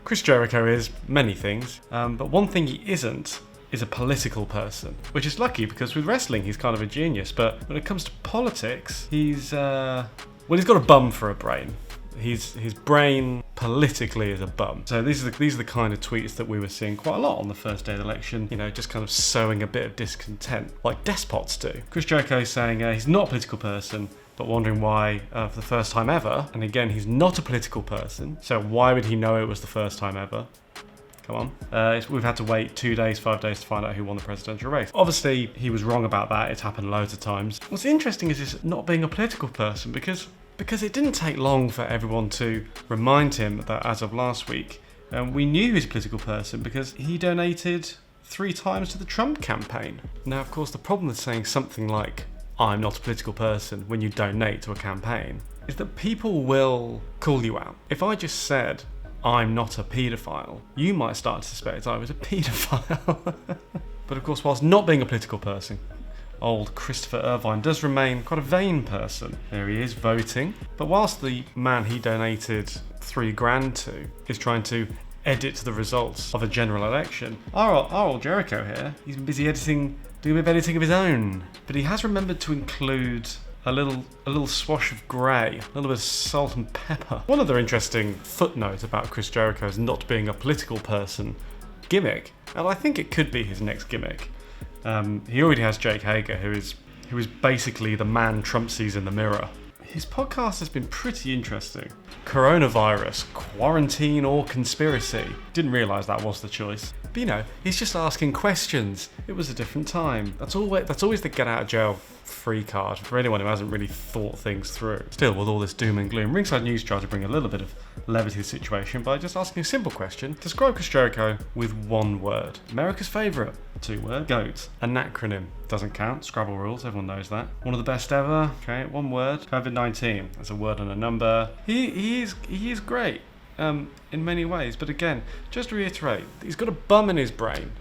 Chris Jericho is many things, but one thing he isn't is a political person, which is lucky because with wrestling he's kind of a genius, but when it comes to politics, he's got a bum for a brain. His brain politically is a bum. So these are the kind of tweets that we were seeing quite a lot on the first day of the election, just kind of sowing a bit of discontent, like despots do. Chris Jericho is saying he's not a political person, but wondering why for the first time ever, and again, he's not a political person, so why would he know it was the first time ever? Come on. We've had to wait 2 days, 5 days to find out who won the presidential race. Obviously, he was wrong about that. It's happened loads of times. What's interesting is his not being a political person because it didn't take long for everyone to remind him that as of last week, we knew he was a political person because he donated 3 times to the Trump campaign. Now, of course, the problem with saying something like, I'm not a political person when you donate to a campaign, is that people will call you out. If I just said, I'm not a paedophile, you might start to suspect I was a paedophile. But of course, whilst not being a political person, old Christopher Irvine does remain quite a vain person. There he is, voting. But whilst the man he donated $3,000 to is trying to edit the results of a general election, our old Jericho here, he's been busy doing a bit of editing of his own. But he has remembered to include a little swash of grey, a little bit of salt and pepper. One other interesting footnote about Chris Jericho's not being a political person gimmick, and I think it could be his next gimmick. He already has Jake Hager, who is basically the man Trump sees in the mirror. His podcast has been pretty interesting. Coronavirus, quarantine or conspiracy. Didn't realise that was the choice. But he's just asking questions. It was a different time. That's always the get out of jail free card for anyone who hasn't really thought things through. Still, with all this doom and gloom, Ringside News tried to bring a little bit of levity to the situation by just asking a simple question. Describe Chris Jericho with one word. America's favourite, 2 word. GOAT. An acronym. Doesn't count. Scrabble rules, everyone knows that. One of the best ever. Okay, 1 word. COVID-19. That's a word and a number. He is great. In many ways, but again, just to reiterate, he's got a bum in his brain.